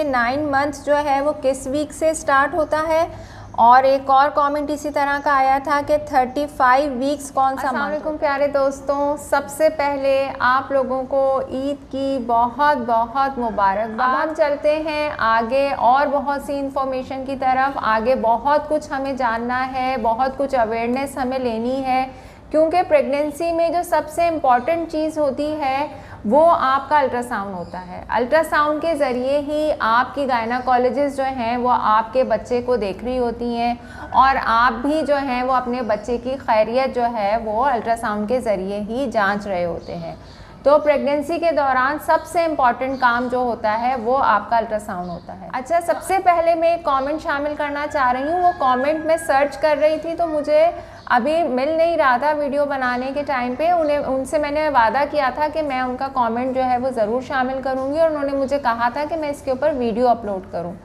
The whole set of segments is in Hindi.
9 मंथ्स जो है वो किस वीक से स्टार्ट होता है। और एक और कमेंट इसी तरह का आया था कि 35 वीक्स कौन सा मंथ। अस्सलाम प्यारे दोस्तों, सबसे पहले आप लोगों को ईद की बहुत बहुत मुबारकबाद। हम चलते हैं आगे और बहुत सी इंफॉर्मेशन की तरफ। आगे बहुत कुछ हमें जानना है, बहुत कुछ अवेयरनेस हमें लेनी है, क्योंकि प्रेगनेंसी में जो सबसे इम्पॉर्टेंट चीज़ होती है वो आपका अल्ट्रासाउंड होता है। अल्ट्रासाउंड के ज़रिए ही आपकी गायनाकोलॉजिस्ट जो हैं वो आपके बच्चे को देख रही होती हैं, और आप भी जो हैं वो अपने बच्चे की खैरियत जो है वो अल्ट्रासाउंड के ज़रिए ही जांच रहे होते हैं। तो प्रेगनेंसी के दौरान सबसे इम्पॉर्टेंट काम जो होता है वो आपका अल्ट्रासाउंड होता है। अच्छा, सबसे पहले मैं एक कमेंट शामिल करना चाह रही हूँ। वो कमेंट मैं सर्च कर रही थी तो मुझे अभी मिल नहीं रहा था वीडियो बनाने के टाइम पे। उनसे मैंने वादा किया था कि मैं उनका कमेंट जो है वो ज़रूर शामिल करूँगी, और उन्होंने मुझे कहा था कि मैं इसके ऊपर वीडियो अपलोड करूँ।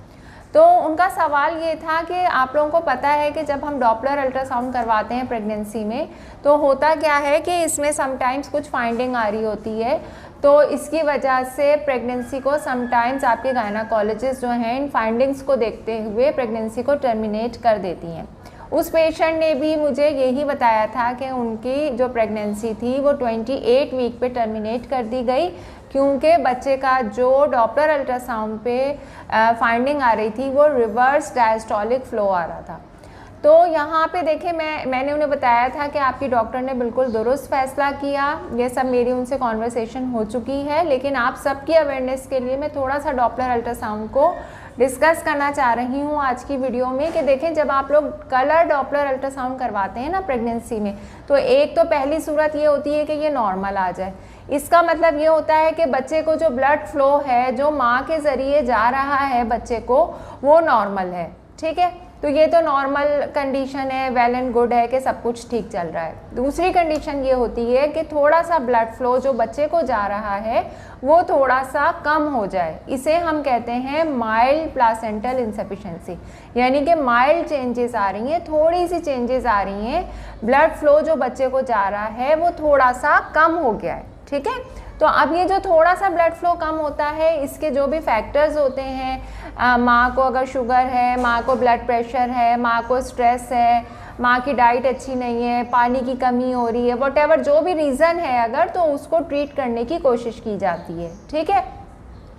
तो उनका सवाल ये था कि आप लोगों को पता है कि जब हम डॉपलर अल्ट्रासाउंड करवाते हैं प्रेगनेंसी में, तो होता क्या है कि इसमें समटाइम्स कुछ फाइंडिंग आ रही होती है। तो इसकी वजह से प्रेगनेंसी को समटाइम्स आपके गायनाकोलॉजिस्ट जो हैं इन फाइंडिंग्स को देखते हुए प्रेगनेंसी को टर्मिनेट कर देती हैं। उस पेशेंट ने भी मुझे यही बताया था कि उनकी जो प्रेगनेंसी थी वो 28 वीक पे टर्मिनेट कर दी गई, क्योंकि बच्चे का जो डॉपलर अल्ट्रासाउंड पे फाइंडिंग आ रही थी वो रिवर्स डायस्टोलिक फ्लो आ रहा था। तो यहाँ पे देखें, मैंने उन्हें बताया था कि आपकी डॉक्टर ने बिल्कुल दुरुस्त फैसला किया। ये सब मेरी उनसे कॉन्वर्सेशन हो चुकी है, लेकिन आप सबकी अवेयरनेस के लिए मैं थोड़ा सा डॉपलर अल्ट्रासाउंड को डिस्कस करना चाह रही हूँ आज की वीडियो में। कि देखें, जब आप लोग कलर डॉपलर अल्ट्रासाउंड करवाते हैं ना प्रेगनेंसी में, तो एक तो पहली सूरत ये होती है कि ये नॉर्मल आ जाए। इसका मतलब ये होता है कि बच्चे को जो ब्लड फ्लो है जो माँ के ज़रिए जा रहा है बच्चे को, वो नॉर्मल है। ठीक है, तो ये तो नॉर्मल कंडीशन है, वेल एंड गुड है कि सब कुछ ठीक चल रहा है। दूसरी कंडीशन ये होती है कि थोड़ा सा ब्लड फ्लो जो बच्चे को जा रहा है वो थोड़ा सा कम हो जाए। इसे हम कहते हैं माइल्ड प्लासेंटल इंसफिशिएंसी, यानी कि माइल्ड चेंजेस आ रही हैं, थोड़ी सी चेंजेस आ रही हैं, ब्लड फ्लो जो बच्चे को जा रहा है वो थोड़ा सा कम हो गया है। ठीक है, तो अब ये जो थोड़ा सा ब्लड फ्लो कम होता है, इसके जो भी फैक्टर्स होते हैं, माँ को अगर शुगर है, माँ को ब्लड प्रेशर है, माँ को स्ट्रेस है, माँ की डाइट अच्छी नहीं है, पानी की कमी हो रही है, व्हाटएवर जो भी रीज़न है अगर, तो उसको ट्रीट करने की कोशिश की जाती है। ठीक है,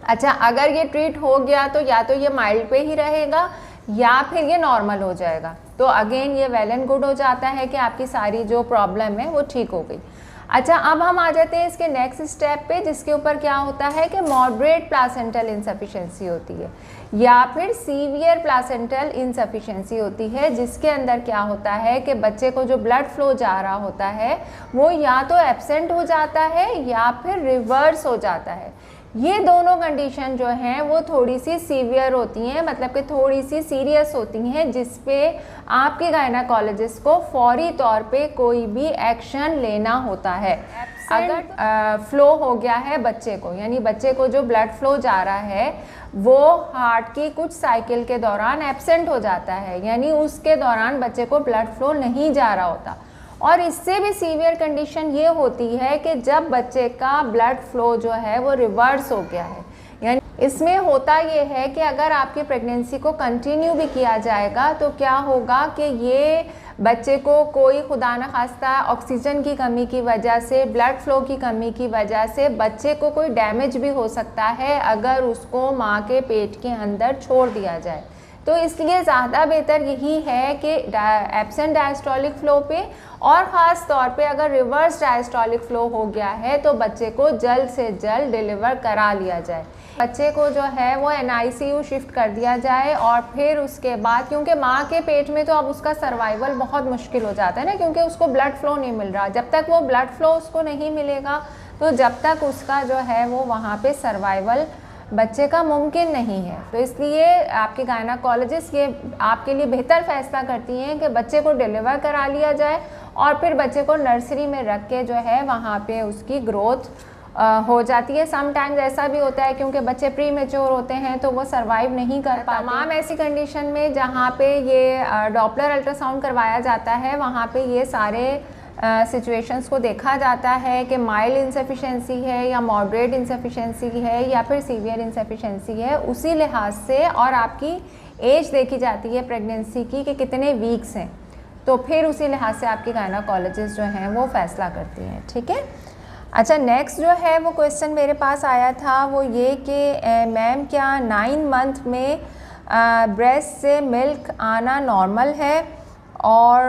अच्छा, अगर ये ट्रीट हो गया तो या तो ये माइल्ड पे ही रहेगा या फिर ये नॉर्मल हो जाएगा। तो अगेन ये वेल एंड गुड हो जाता है कि आपकी सारी जो प्रॉब्लम है वो ठीक हो गई। अच्छा, अब हम आ जाते हैं इसके नेक्स्ट स्टेप पे, जिसके ऊपर क्या होता है कि मॉडरेट प्लासेंटल इंसफिशिएंसी होती है या फिर सीवियर प्लासेंटल इंसफिशिएंसी होती है, जिसके अंदर क्या होता है कि बच्चे को जो ब्लड फ्लो जा रहा होता है वो या तो एब्सेंट हो जाता है या फिर रिवर्स हो जाता है। ये दोनों कंडीशन जो हैं वो थोड़ी सी सीवियर होती हैं, मतलब कि थोड़ी सी सीरियस होती हैं, जिस पे आपके गायनाकोलॉजिस्ट को फौरी तौर पे कोई भी एक्शन लेना होता है। अगर फ्लो हो गया है बच्चे को, यानी बच्चे को जो ब्लड फ्लो जा रहा है वो हार्ट की कुछ साइकिल के दौरान एब्सेंट हो जाता है, यानी उसके दौरान बच्चे को ब्लड फ्लो नहीं जा रहा होता। और इससे भी सीवियर कंडीशन ये होती है कि जब बच्चे का ब्लड फ्लो जो है वो रिवर्स हो गया है, यानी इसमें होता ये है कि अगर आपकी प्रेगनेंसी को कंटिन्यू भी किया जाएगा तो क्या होगा कि ये बच्चे को कोई खुदा न खास्ता ऑक्सीजन की कमी की वजह से, ब्लड फ्लो की कमी की वजह से बच्चे को कोई डैमेज भी हो सकता है अगर उसको माँ के पेट के अंदर छोड़ दिया जाए। तो इसलिए ज़्यादा बेहतर यही है कि एब्सेंट डायस्टोलिक फ्लो पे, और ख़ास तौर पे अगर रिवर्स डायस्टोलिक फ्लो हो गया है तो बच्चे को जल्द से जल्द डिलीवर करा लिया जाए। बच्चे को जो है वो NICU शिफ्ट कर दिया जाए, और फिर उसके बाद, क्योंकि माँ के पेट में तो अब उसका सर्वाइवल बहुत मुश्किल हो जाता है ना, क्योंकि उसको ब्लड फ्लो नहीं मिल रहा। जब तक वो ब्लड फ्लो उसको नहीं मिलेगा तो जब तक उसका जो है वो वहाँ पे सर्वाइवल बच्चे का मुमकिन नहीं है। तो इसलिए आपके गायनाकोलॉजिस्ट ये आपके लिए बेहतर फैसला करती हैं कि बच्चे को डिलीवर करा लिया जाए, और फिर बच्चे को नर्सरी में रख के जो है वहाँ पे उसकी ग्रोथ हो जाती है। समटाइम्स ऐसा भी होता है क्योंकि बच्चे प्री मेच्योर होते हैं तो वो सर्वाइव नहीं कर पाते। तमाम ऐसी कंडीशन में जहाँ पे ये डॉपलर अल्ट्रासाउंड करवाया जाता है वहाँ पे ये सारे सिचुएशंस को देखा जाता है कि माइल्ड इंसफिशेंसी है या मॉडरेट इंसफिशेंसी है या फिर सीवियर इंसफिशेंसी है, उसी लिहाज से, और आपकी एज देखी जाती है प्रेगनेंसी की कि कितने वीक्स हैं, तो फिर उसी लिहाज से आपकी गायनोकोलॉजिस्ट जो हैं वो फैसला करती हैं। ठीक है। अच्छा, नेक्स्ट जो है वो क्वेश्चन मेरे पास आया था वो ये कि मैम क्या 9 मंथ में ब्रेस्ट से मिल्क आना नॉर्मल है और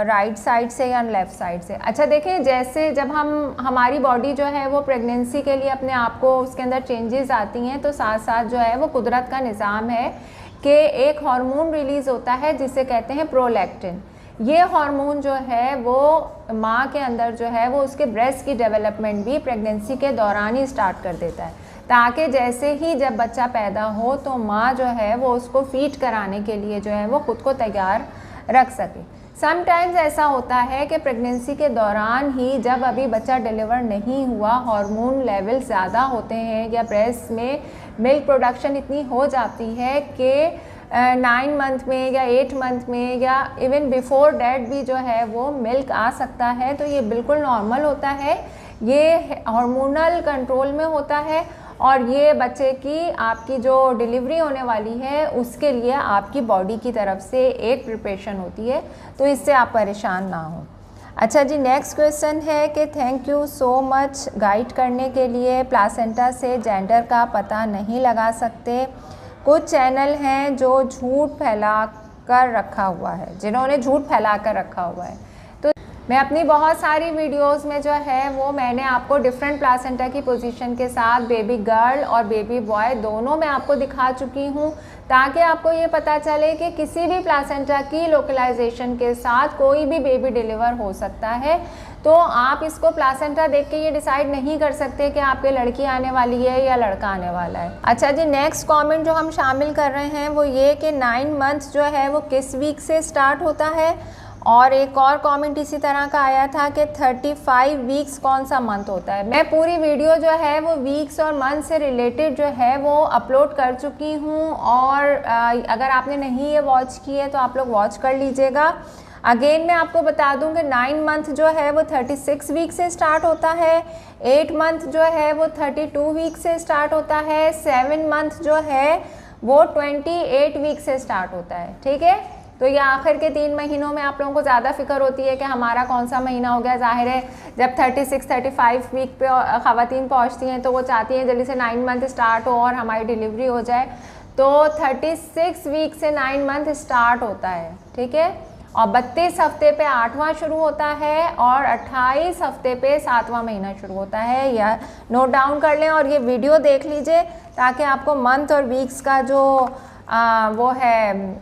राइट साइड से या लेफ़्ट साइड से? अच्छा देखिए, जैसे जब हमारी बॉडी जो है वो प्रेगनेंसी के लिए अपने आप को उसके अंदर चेंजेस आती हैं, तो साथ साथ जो है वो कुदरत का निज़ाम है कि एक हार्मोन रिलीज़ होता है जिसे कहते हैं प्रोलैक्टिन। ये हार्मोन जो है वो माँ के अंदर जो है वो उसके ब्रेस्ट की डेवलपमेंट भी प्रेगनेंसी के दौरान ही स्टार्ट कर देता है, ताकि जैसे ही जब बच्चा पैदा हो तो माँ जो है वो उसको फीड कराने के लिए जो है वो ख़ुद को तैयार रख सके। समटाइम्स ऐसा होता है कि प्रेगनेंसी के दौरान ही जब अभी बच्चा डिलीवर नहीं हुआ, हार्मोन लेवल ज़्यादा होते हैं या ब्रेस्ट में मिल्क प्रोडक्शन इतनी हो जाती है कि 9 मंथ में या 8 मंथ में या इवन बिफोर डैट भी जो है वो मिल्क आ सकता है। तो ये बिल्कुल नॉर्मल होता है, ये हार्मोनल कंट्रोल में होता है और ये बच्चे की आपकी जो डिलीवरी होने वाली है उसके लिए आपकी बॉडी की तरफ से एक प्रिपरेशन होती है, तो इससे आप परेशान ना हो। अच्छा जी, नेक्स्ट क्वेश्चन है कि thank you so much guide करने के लिए। प्लासेंटा से जेंडर का पता नहीं लगा सकते। कुछ चैनल हैं जो झूठ फैला कर रखा हुआ है, जिन्होंने झूठ फैला कर रखा हुआ है। तो मैं अपनी बहुत सारी वीडियोस में जो है वो मैंने आपको डिफरेंट प्लासेंटा की पोजीशन के साथ बेबी गर्ल और बेबी बॉय दोनों में आपको दिखा चुकी हूँ, ताकि आपको ये पता चले कि किसी भी प्लासेंटा की लोकलाइजेशन के साथ कोई भी बेबी डिलीवर हो सकता है। तो आप इसको प्लासेंटा देख के ये डिसाइड नहीं कर सकते कि आपके लड़की आने वाली है या लड़का आने वाला है। अच्छा जी, नेक्स्ट कमेंट जो हम शामिल कर रहे हैं वो ये कि 9 मंथ जो है वो किस वीक से स्टार्ट होता है, और एक और कमेंट इसी तरह का आया था कि 35 वीक्स कौन सा मंथ होता है। मैं पूरी वीडियो जो है वो वीक्स और मंथ से रिलेटेड जो है वो अपलोड कर चुकी हूँ, और अगर आपने नहीं ये वॉच की है तो आप लोग वॉच कर लीजिएगा। अगेन मैं आपको बता दूं कि 9 मंथ जो है वो 36 वीक से स्टार्ट होता है, 8 मंथ जो है वो 32 वीक से स्टार्ट होता है, 7 मंथ जो है वो 28 वीक से स्टार्ट होता है। ठीक है, तो ये आखिर के 3 महीनों में आप लोगों को ज़्यादा फिक्र होती है कि हमारा कौन सा महीना हो गया। जाहिर है जब 36-35 वीक पे ख़वातीन पहुंचती हैं तो वो चाहती हैं जल्दी से 9 मंथ स्टार्ट हो और हमारी डिलीवरी हो जाए। तो 36 वीक से 9 मंथ स्टार्ट होता है। ठीक है, और 32 हफ्ते पे 8वां शुरू होता है और 28 हफ्ते पे 7वां महीना शुरू होता है। या नोट डाउन कर लें और ये वीडियो देख लीजिए ताकि आपको मंथ और वीक्स का जो वो है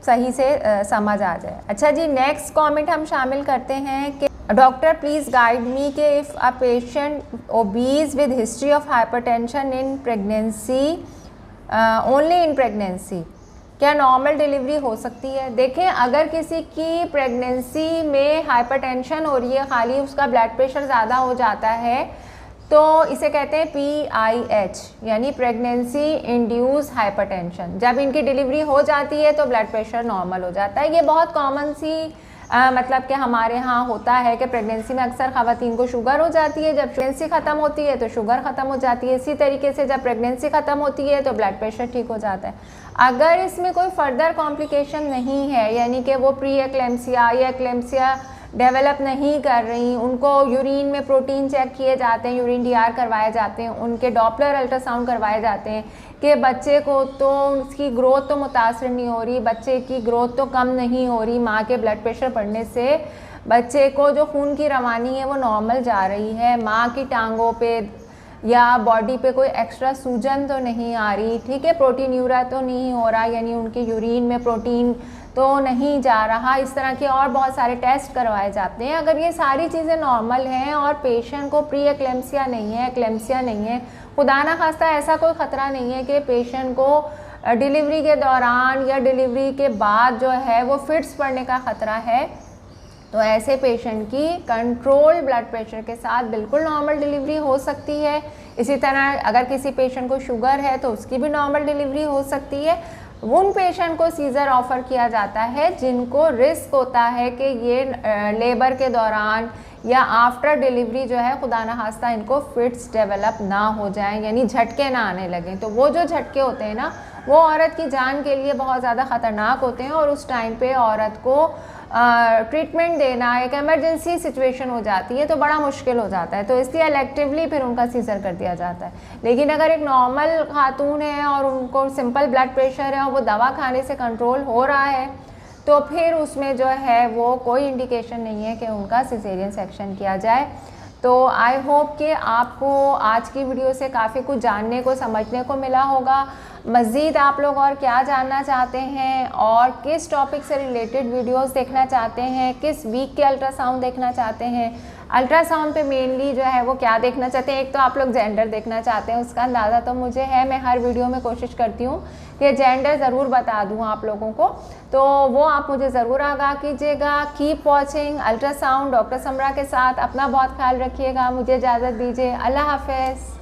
सही से समझ आ जाए। अच्छा जी, नेक्स्ट कमेंट हम शामिल करते हैं कि डॉक्टर प्लीज़ गाइड मी कि if a patient obese with history of hypertension in pregnancy only in pregnancy, क्या नॉर्मल डिलीवरी हो सकती है? देखें, अगर किसी की प्रेगनेंसी में हाइपरटेंशन हो रही है, खाली उसका ब्लड प्रेशर ज़्यादा हो जाता है, तो इसे कहते हैं PIH यानी प्रेगनेंसी इंड्यूस हाइपरटेंशन। जब इनकी डिलीवरी हो जाती है तो ब्लड प्रेशर नॉर्मल हो जाता है। ये बहुत कॉमन सी मतलब कि हमारे यहाँ होता है कि प्रेगनेंसी में अक्सर ख़वातीन को शुगर हो जाती है, जब प्रेगनेंसी ख़त्म होती है तो शुगर ख़त्म हो जाती है। इसी तरीके से जब प्रेगनेंसी ख़त्म होती है तो ब्लड प्रेशर ठीक हो जाता है। अगर इसमें कोई फर्दर कॉम्प्लिकेशन नहीं है, यानी कि वो प्री एक्लेम्सिया या एक्लेम्सिया डेवलप नहीं कर रही, उनको यूरिन में प्रोटीन चेक किए जाते हैं, यूरिन DR करवाए जाते हैं, उनके डॉपलर अल्ट्रासाउंड करवाए जाते हैं कि बच्चे को तो उसकी ग्रोथ तो मुतासर नहीं हो रही, बच्चे की ग्रोथ तो कम नहीं हो रही, माँ के ब्लड प्रेशर बढ़ने से बच्चे को जो खून की रवानी है वो नॉर्मल जा रही है, माँ की टांगों पे या बॉडी पे कोई एक्स्ट्रा सूजन तो नहीं आ रही। ठीक है, प्रोटीन यूरा तो नहीं हो रहा, यानी उनके यूरिन में प्रोटीन तो नहीं जा रहा। इस तरह के और बहुत सारे टेस्ट करवाए जाते हैं। अगर ये सारी चीज़ें नॉर्मल हैं और पेशेंट को प्री एक्लेम्सिया नहीं है, एक्लेम्सिया नहीं है, खुदा ना खास्ता ऐसा कोई ख़तरा नहीं है कि पेशेंट को डिलीवरी के दौरान या डिलीवरी के बाद जो है वो फिट्स पड़ने का ख़तरा है, तो ऐसे पेशेंट की कंट्रोल ब्लड प्रेशर के साथ बिल्कुल नॉर्मल डिलीवरी हो सकती है। इसी तरह अगर किसी पेशेंट को शुगर है तो उसकी भी नॉर्मल डिलीवरी हो सकती है। उन पेशेंट को सीज़र ऑफ़र किया जाता है जिनको रिस्क होता है कि ये लेबर के दौरान या आफ्टर डिलीवरी जो है खुदा न खास्ता इनको फिट्स डेवलप ना हो जाएं, यानी झटके ना आने लगें। तो वो जो झटके होते हैं ना वो औरत की जान के लिए बहुत ज़्यादा ख़तरनाक होते हैं और उस टाइम पे औरत को ट्रीटमेंट देना एक इमरजेंसी सिचुएशन हो जाती है तो बड़ा मुश्किल हो जाता है, तो इसलिए इलेक्टिवली फिर उनका सीज़र कर दिया जाता है। लेकिन अगर एक नॉर्मल खातून है और उनको सिंपल ब्लड प्रेशर है और वो दवा खाने से कंट्रोल हो रहा है तो फिर उसमें जो है वो कोई इंडिकेशन नहीं है कि उनका सिजेरियन सेक्शन किया जाए। तो आई होप कि आपको आज की वीडियो से काफ़ी कुछ जानने को समझने को मिला होगा। मज़ीद आप लोग और क्या जानना चाहते हैं और किस टॉपिक से रिलेटेड वीडियोस देखना चाहते हैं, किस वीक के अल्ट्रासाउंड देखना चाहते हैं, अल्ट्रासाउंड पे मेनली जो है वो क्या देखना चाहते हैं। एक तो आप लोग जेंडर देखना चाहते हैं, उसका अंदाज़ा तो मुझे है, मैं हर वीडियो में कोशिश करती हूँ कि जेंडर ज़रूर बता दूँ आप लोगों को, तो वो आप मुझे ज़रूर आगाह कीजिएगा। कीप वॉचिंग अल्ट्रासाउंड डॉक्टर समरा के साथ। अपना बहुत ख्याल रखिएगा। मुझे इजाज़त दीजिए। अल्लाह हाफ़िज़।